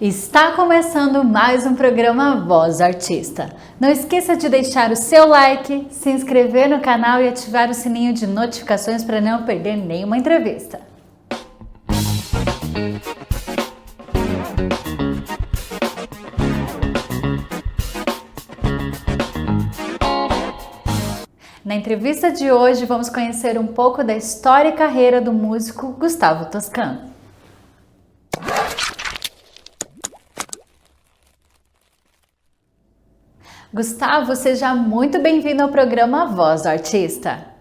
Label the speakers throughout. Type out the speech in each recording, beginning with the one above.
Speaker 1: Está começando mais um programa Voz do Artista. Não esqueça de deixar o seu like, se inscrever no canal e ativar o sininho de notificações para não perder nenhuma entrevista. Na entrevista de hoje, vamos conhecer um pouco da história e carreira do músico Gustavo Toscano. Gustavo, seja muito bem-vindo ao programa Voz do Artista.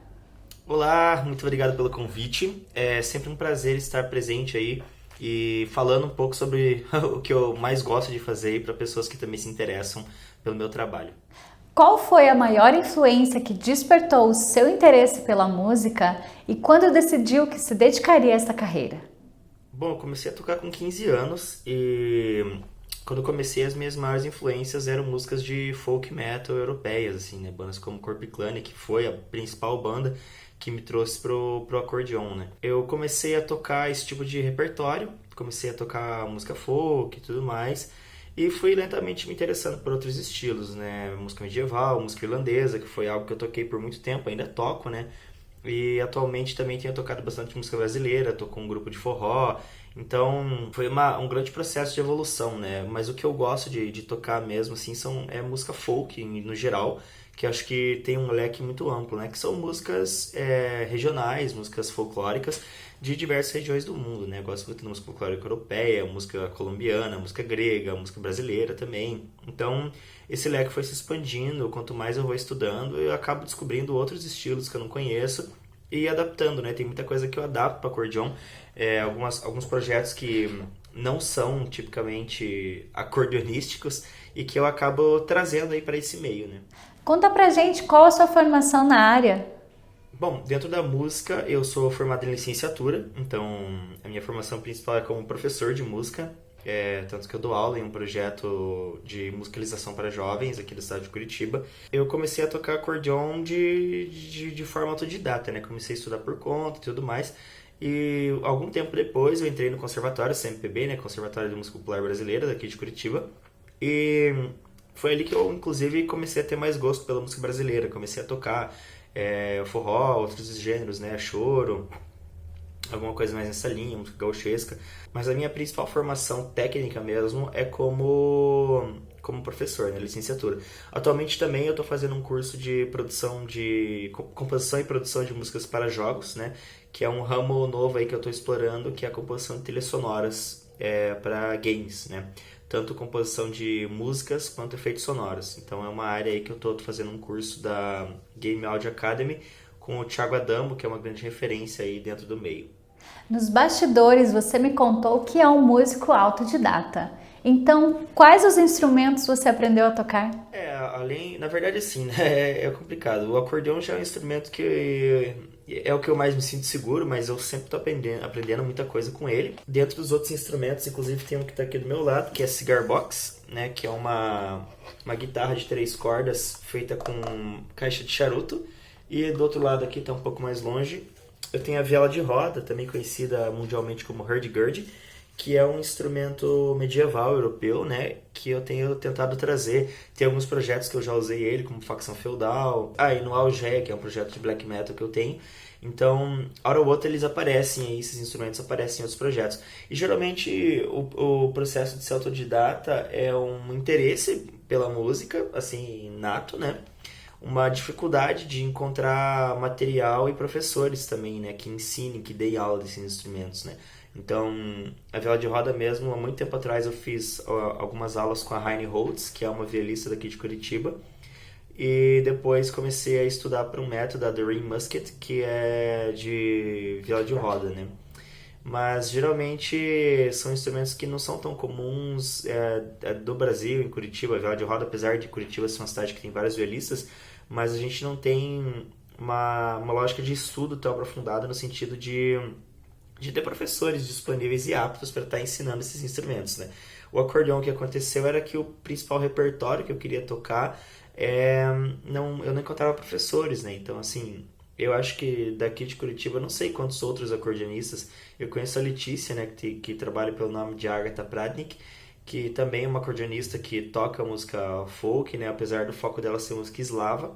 Speaker 2: Olá, muito obrigado pelo convite. É sempre um prazer estar presente aí e falando um pouco sobre o que eu mais gosto de fazer para pessoas que também se interessam pelo meu trabalho.
Speaker 1: Qual foi a maior influência que despertou o seu interesse pela música e quando decidiu que se dedicaria a essa carreira?
Speaker 2: Bom, eu comecei a tocar com 15 anos e quando eu comecei as minhas maiores influências eram músicas de folk metal europeias, assim, né? Bandas como Corpiclane, que foi a principal banda que me trouxe pro acordeon, né? Eu comecei a tocar esse tipo de repertório, comecei a tocar música folk e tudo mais, e fui lentamente me interessando por outros estilos, né? Música medieval, música irlandesa, que foi algo que eu toquei por muito tempo, ainda toco, né? E atualmente também tenho tocado bastante música brasileira, tô com um grupo de forró, então foi um grande processo de evolução, né? Mas o que eu gosto de tocar mesmo, assim, é música folk no geral, que acho que tem um leque muito amplo, né? Que são músicas regionais, músicas folclóricas de diversas regiões do mundo, né? Eu gosto muito da música folclórica europeia, música colombiana, música grega, música brasileira também. Então, esse leque foi se expandindo, quanto mais eu vou estudando, eu acabo descobrindo outros estilos que eu não conheço e adaptando, né? Tem muita coisa que eu adapto para acordeon, alguns projetos que não são tipicamente acordeonísticos e que eu acabo trazendo aí para esse meio, né?
Speaker 1: Conta pra gente qual a sua formação na área.
Speaker 2: Bom, dentro da música eu sou formado em licenciatura, então a minha formação principal é como professor de música, tanto que eu dou aula em um projeto de musicalização para jovens aqui da cidade de Curitiba. Eu comecei a tocar acordeon de forma autodidata, né? Comecei a estudar por conta e tudo mais. E algum tempo depois eu entrei no conservatório CMPB, né? Conservatório de Música Popular Brasileira, daqui de Curitiba. E foi ali que eu, inclusive, comecei a ter mais gosto pela música brasileira. Comecei a tocar forró, outros gêneros, né? Choro, alguma coisa mais nessa linha, música gauchesca. Mas a minha principal formação técnica mesmo é como professor, né? Licenciatura. Atualmente também eu estou fazendo um curso de produção de composição e produção de músicas para jogos, né? Que é um ramo novo aí que eu estou explorando, que é a composição de trilhas sonoras para games, né? Tanto composição de músicas quanto efeitos sonoros. Então é uma área aí que eu estou fazendo um curso da Game Audio Academy com o Thiago Adamo, que é uma grande referência aí dentro do meio.
Speaker 1: Nos bastidores, você me contou que é um músico autodidata. Então, quais os instrumentos você aprendeu a tocar?
Speaker 2: Na verdade, assim, né? É complicado. O acordeão já é um instrumento que é o que eu mais me sinto seguro, mas eu sempre estou aprendendo muita coisa com ele. Dentro dos outros instrumentos, inclusive tem um que está aqui do meu lado, que é Cigar Box, né? Que é uma guitarra de 3 cordas feita com caixa de charuto. E do outro lado aqui, está um pouco mais longe, eu tenho a viola de roda, também conhecida mundialmente como hurdy-gurdy, que é um instrumento medieval europeu, né, que eu tenho tentado trazer. Tem alguns projetos que eu já usei ele, como Facção Feudal, e no Algé, que é um projeto de black metal que eu tenho. Então, hora ou outra eles aparecem aí, esses instrumentos aparecem em outros projetos. E geralmente o processo de ser autodidata é um interesse pela música, assim, nato, né? Uma dificuldade de encontrar material e professores também, né, que ensinem, que deem aula desses instrumentos, né. Então, a viola de roda mesmo, há muito tempo atrás eu fiz algumas aulas com a Heine Holtz, que é uma violista daqui de Curitiba, e depois comecei a estudar para um método da The Ring Musket, que é de viola de roda, né. Mas geralmente são instrumentos que não são tão comuns do Brasil, em Curitiba. A viola de roda, apesar de Curitiba ser uma cidade que tem vários violistas, mas a gente não tem uma lógica de estudo tão aprofundada no sentido de ter professores disponíveis e aptos para estar ensinando esses instrumentos, né? O acordeão, que aconteceu era que o principal repertório que eu queria tocar, eu não encontrava professores, né? Então, assim, eu acho que daqui de Curitiba, eu não sei quantos outros acordeonistas. Eu conheço a Letícia, né, que trabalha pelo nome de Agatha Pradnik, que também é uma acordeonista que toca música folk, né? Apesar do foco dela ser música eslava,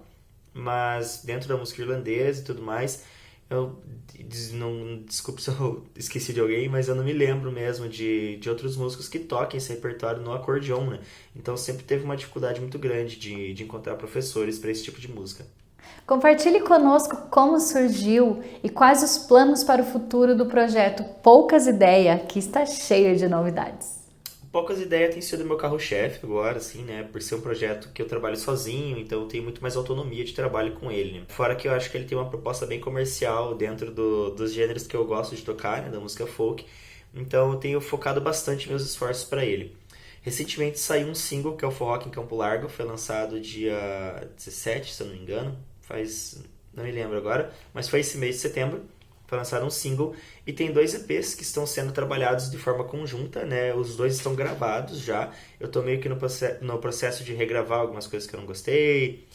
Speaker 2: mas dentro da música irlandesa e tudo mais, eu não, desculpe se eu esqueci de alguém, mas eu não me lembro mesmo de outros músicos que toquem esse repertório no acordeon, né? Então sempre teve uma dificuldade muito grande de encontrar professores para esse tipo de música.
Speaker 1: Compartilhe conosco como surgiu e quais os planos para o futuro do projeto Poucas Ideias, que está cheio de novidades.
Speaker 2: Poucas Ideias tem sido meu carro-chefe agora, assim, né? Por ser um projeto que eu trabalho sozinho, então eu tenho muito mais autonomia de trabalho com ele, né? Fora que eu acho que ele tem uma proposta bem comercial dentro dos gêneros que eu gosto de tocar, né? Da música folk. Então eu tenho focado bastante meus esforços para ele. Recentemente saiu um single que é o Forró em Campo Largo, foi lançado dia 17, se eu não me engano. Não me lembro agora, mas foi esse mês de setembro. Foi lançado um single e tem 2 EPs que estão sendo trabalhados de forma conjunta, né? Os 2 estão gravados já. Eu tô meio que no processo de regravar algumas coisas que eu não gostei,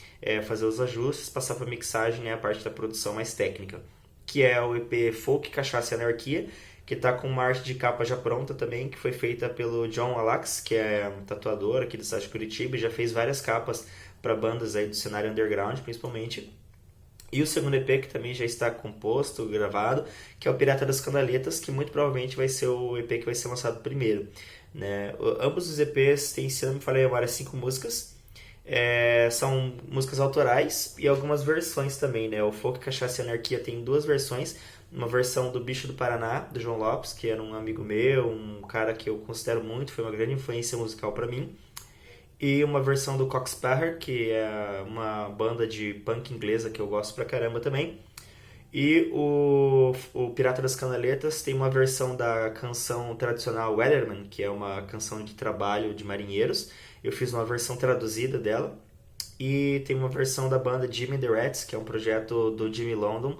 Speaker 2: fazer os ajustes, passar para mixagem, né? A parte da produção mais técnica, que é o EP Folk, Cachaça e Anarquia, que tá com uma arte de capa já pronta também, que foi feita pelo John Alax, que é um tatuador aqui do estado de Curitiba e já fez várias capas para bandas aí do cenário underground, principalmente. E o segundo EP, que também já está composto, gravado, que é o Pirata das Candaletas, que muito provavelmente vai ser o EP que vai ser lançado primeiro, né? Ambos os EPs têm, se não me falei agora, 5 músicas. São músicas autorais e algumas versões também, né? O Folk, Cachaça e Anarquia tem 2 versões. Uma versão do Bicho do Paraná, do João Lopes, que era um amigo meu, um cara que eu considero muito, foi uma grande influência musical para mim. E uma versão do Coxsparrer, que é uma banda de punk inglesa que eu gosto pra caramba também. E o Pirata das Canaletas tem uma versão da canção tradicional Weatherman, que é uma canção de trabalho de marinheiros. Eu fiz uma versão traduzida dela. E tem uma versão da banda Jimmy and the Rats, que é um projeto do Jimmy London,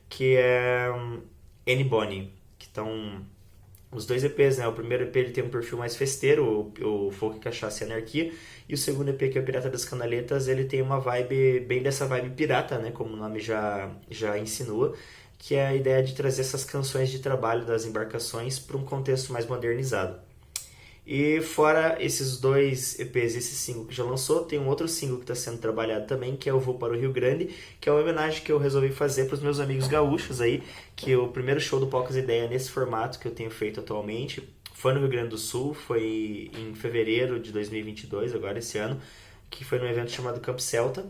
Speaker 2: que é Annie Bonny, que estão os 2 EPs, né? O primeiro EP ele tem um perfil mais festeiro, o Folk, Cachaça e Anarquia, e o segundo EP, que é o Pirata das Canaletas, ele tem uma vibe, bem dessa vibe pirata, né? Como o nome já insinua, que é a ideia de trazer essas canções de trabalho das embarcações para um contexto mais modernizado. E fora esses 2 EPs e esse single que já lançou, tem um outro single que está sendo trabalhado também, que é o Vou para o Rio Grande, que é uma homenagem que eu resolvi fazer para os meus amigos gaúchos aí, que o primeiro show do Poucas Ideias nesse formato que eu tenho feito atualmente foi no Rio Grande do Sul, foi em fevereiro de 2022, agora esse ano, que foi num evento chamado Camp Celta.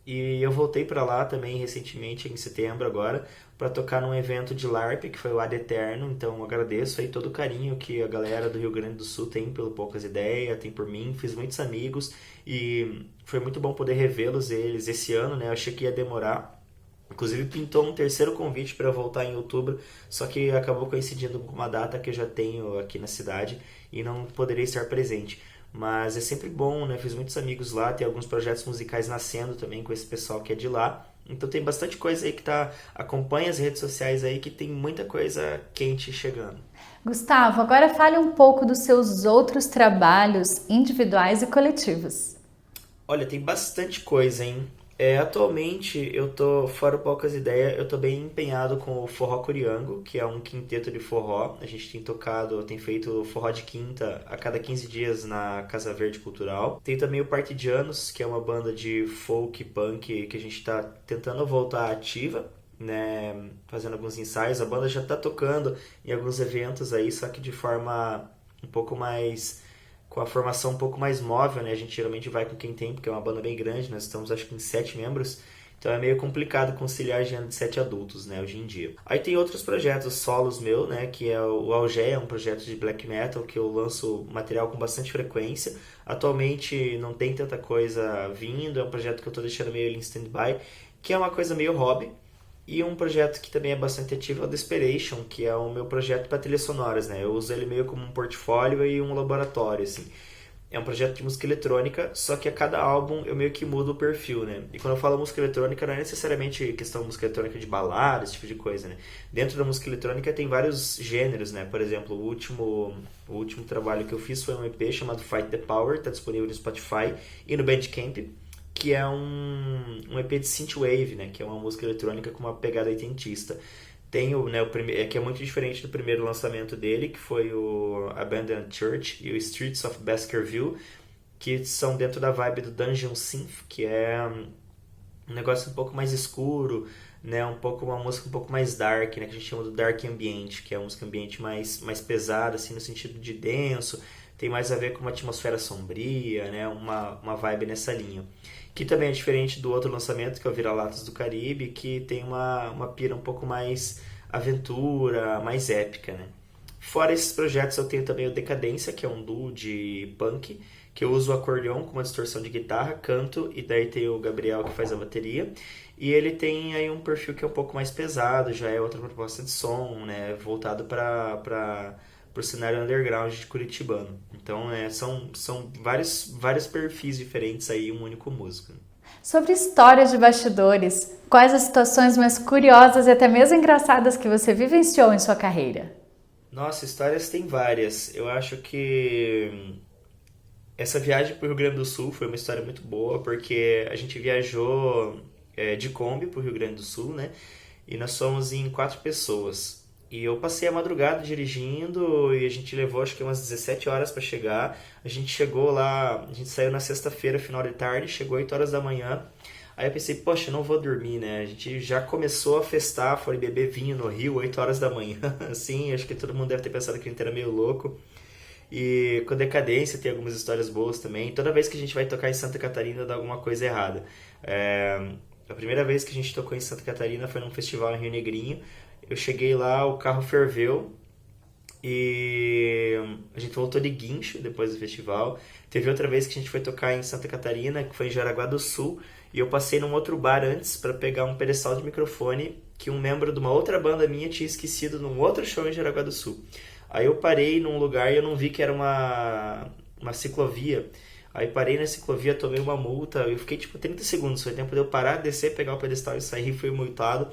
Speaker 2: E eu voltei para lá também recentemente, em setembro agora, para tocar num evento de LARP, que foi o Ad Eterno. Então agradeço aí todo o carinho que a galera do Rio Grande do Sul tem pelo Poucas Ideias, tem por mim, fiz muitos amigos e foi muito bom poder revê-los eles esse ano, né? Eu achei que ia demorar. Inclusive pintou um terceiro convite para voltar em outubro, só que acabou coincidindo com uma data que eu já tenho aqui na cidade e não poderia estar presente. Mas é sempre bom, né? Fiz muitos amigos lá, tem alguns projetos musicais nascendo também com esse pessoal que é de lá. Então tem bastante coisa aí que tá... Acompanha as redes sociais aí que tem muita coisa quente chegando.
Speaker 1: Gustavo, agora fale um pouco dos seus outros trabalhos individuais e coletivos.
Speaker 2: Olha, tem bastante coisa, hein? Atualmente, eu tô, fora Poucas Ideias, eu tô bem empenhado com o Forró Curiango, que é um quinteto de forró. A gente tem feito forró de quinta a cada 15 dias na Casa Verde Cultural. Tem também o Partidianos, que é uma banda de folk punk que a gente tá tentando voltar ativa, né? Fazendo alguns ensaios. A banda já tá tocando em alguns eventos aí, só que de forma um pouco mais... com a formação um pouco mais móvel, né? A gente geralmente vai com quem tem, porque é uma banda bem grande, nós estamos acho que em 7 membros, então é meio complicado conciliar a agenda de 7 adultos, né, hoje em dia. Aí tem outros projetos solos meu, né, que é o Algeia, um projeto de black metal que eu lanço material com bastante frequência. Atualmente não tem tanta coisa vindo, é um projeto que eu tô deixando meio em stand-by, que é uma coisa meio hobby. E um projeto que também é bastante ativo é o Desperation, que é o meu projeto para trilhas sonoras, né? Eu uso ele meio como um portfólio e um laboratório, assim. É um projeto de música eletrônica, só que a cada álbum eu meio que mudo o perfil, né? E quando eu falo música eletrônica, não é necessariamente questão de música eletrônica de balada, esse tipo de coisa, né? Dentro da música eletrônica tem vários gêneros, né? Por exemplo, o último trabalho que eu fiz foi um EP chamado Fight the Power, tá disponível no Spotify e no Bandcamp, que é um EP de synthwave, né, que é uma música eletrônica com uma pegada oitentista. Tem o, né, que é muito diferente do primeiro lançamento dele, que foi o Abandoned Church e o Streets of Baskerville, que são dentro da vibe do Dungeon Synth, que é um negócio um pouco mais escuro, né, uma música um pouco mais dark, né, que a gente chama do dark ambient, que é uma música ambiente mais pesada, assim, no sentido de denso, tem mais a ver com uma atmosfera sombria, né, uma vibe nessa linha. Que também é diferente do outro lançamento, que é o Vira-Latas do Caribe, que tem uma pira um pouco mais aventura, mais épica, né. Fora esses projetos, eu tenho também o Decadência, que é um duo de punk, que eu uso o acordeon com uma distorção de guitarra, canto, e daí tem o Gabriel que faz a bateria. E ele tem aí um perfil que é um pouco mais pesado, já é outra proposta de som, né, voltado para o cenário underground de curitibano. Então, são vários perfis diferentes aí, um único músico.
Speaker 1: Sobre histórias de bastidores, quais as situações mais curiosas e até mesmo engraçadas que você vivenciou em sua carreira?
Speaker 2: Nossa, histórias tem várias. Eu acho que essa viagem para o Rio Grande do Sul foi uma história muito boa, porque a gente viajou de Kombi para o Rio Grande do Sul, né? E nós fomos em 4 pessoas. E eu passei a madrugada dirigindo e a gente levou acho que umas 17 horas para chegar. A gente chegou lá, a gente saiu na sexta-feira, final de tarde, chegou 8 horas da manhã. Aí eu pensei, poxa, eu não vou dormir, né? A gente já começou a festar, foi beber vinho no Rio, 8 horas da manhã. Assim, acho que todo mundo deve ter pensado que a gente era meio louco. E com Decadência tem algumas histórias boas também. Toda vez que a gente vai tocar em Santa Catarina dá alguma coisa errada. A primeira vez que a gente tocou em Santa Catarina foi num festival em Rio Negrinho. Eu cheguei lá, o carro ferveu e a gente voltou de guincho depois do festival. Teve outra vez que a gente foi tocar em Santa Catarina, que foi em Jaraguá do Sul, e eu passei num outro bar antes para pegar um pedestal de microfone que um membro de uma outra banda minha tinha esquecido num outro show em Jaraguá do Sul. Aí eu parei num lugar e eu não vi que era uma ciclovia. Aí parei na ciclovia, tomei uma multa, eu fiquei tipo 30 segundos, foi tempo de eu parar, descer, pegar o pedestal e sair, fui multado.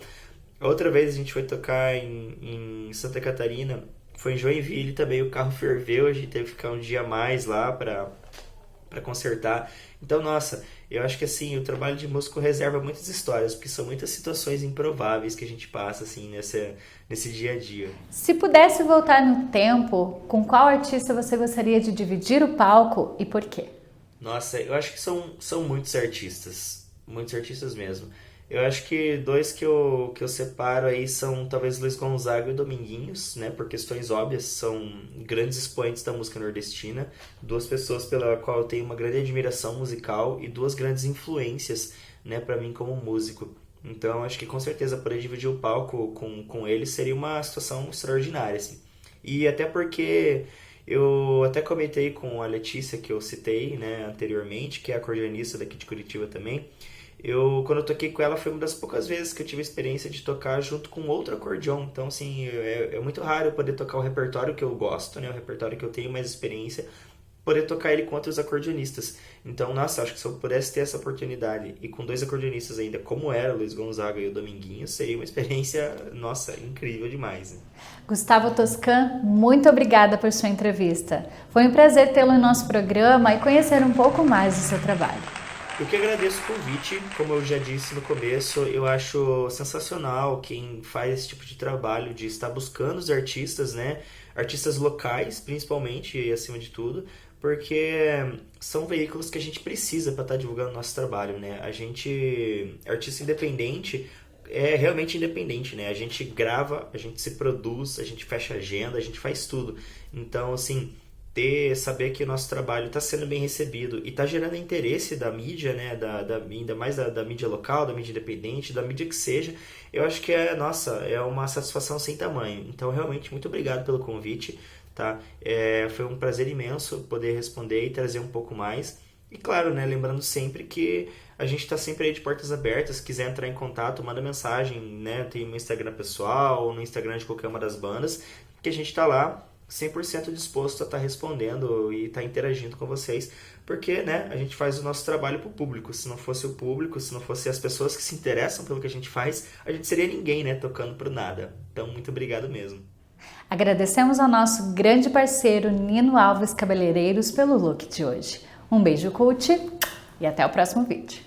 Speaker 2: Outra vez a gente foi tocar em Santa Catarina, foi em Joinville também, o carro ferveu, a gente teve que ficar um dia a mais lá pra consertar. Então, nossa, eu acho que assim, o trabalho de músico reserva muitas histórias, porque são muitas situações improváveis que a gente passa assim nesse dia a dia.
Speaker 1: Se pudesse voltar no tempo, com qual artista você gostaria de dividir o palco e por quê?
Speaker 2: Nossa, eu acho que são muitos artistas mesmo. Eu acho que dois que eu separo aí são talvez Luiz Gonzaga e o Dominguinhos, né? Por questões óbvias, são grandes expoentes da música nordestina, duas pessoas pela qual eu tenho uma grande admiração musical e duas grandes influências, né, para mim como músico. Então, acho que com certeza poder dividir o palco com eles seria uma situação extraordinária, assim. E até porque eu até comentei com a Letícia, que eu citei, né, anteriormente, que é acordeonista daqui de Curitiba também. Quando eu toquei com ela, foi uma das poucas vezes que eu tive a experiência de tocar junto com outro acordeon. Então, assim, é muito raro eu poder tocar o repertório que eu gosto, né? O repertório que eu tenho mais experiência, poder tocar ele com outros acordeonistas. Então, nossa, acho que se eu pudesse ter essa oportunidade e com 2 acordeonistas ainda, como era o Luiz Gonzaga e o Dominguinho, seria uma experiência, nossa, incrível demais, né?
Speaker 1: Gustavo Toscan, muito obrigada por sua entrevista. Foi um prazer tê-lo em nosso programa e conhecer um pouco mais do seu trabalho.
Speaker 2: Eu que agradeço o convite, como eu já disse no começo, eu acho sensacional quem faz esse tipo de trabalho, de estar buscando os artistas, né? Artistas locais, principalmente, e acima de tudo, porque são veículos que a gente precisa para estar divulgando o nosso trabalho, né? Artista independente, é realmente independente, né? A gente grava, a gente se produz, a gente fecha agenda, a gente faz tudo. Então, assim, saber que o nosso trabalho está sendo bem recebido e está gerando interesse da mídia, né, ainda mais da mídia local, da mídia independente, da mídia que seja, eu acho que é uma satisfação sem tamanho. Então, realmente, muito obrigado pelo convite, tá? Foi um prazer imenso poder responder e trazer um pouco mais. E claro, né, lembrando sempre que a gente está sempre aí de portas abertas. Se quiser entrar em contato, manda mensagem, né? Tem no Instagram pessoal ou no Instagram de qualquer uma das bandas, que a gente está lá 100% disposto a estar respondendo e estar interagindo com vocês, porque, né, a gente faz o nosso trabalho para o público. Se não fosse o público, se não fosse as pessoas que se interessam pelo que a gente faz, a gente seria ninguém, né, tocando pro nada. Então, muito obrigado mesmo.
Speaker 1: Agradecemos ao nosso grande parceiro Nino Alves Cabeleireiros pelo look de hoje. Um beijo, Cult, e até o próximo vídeo.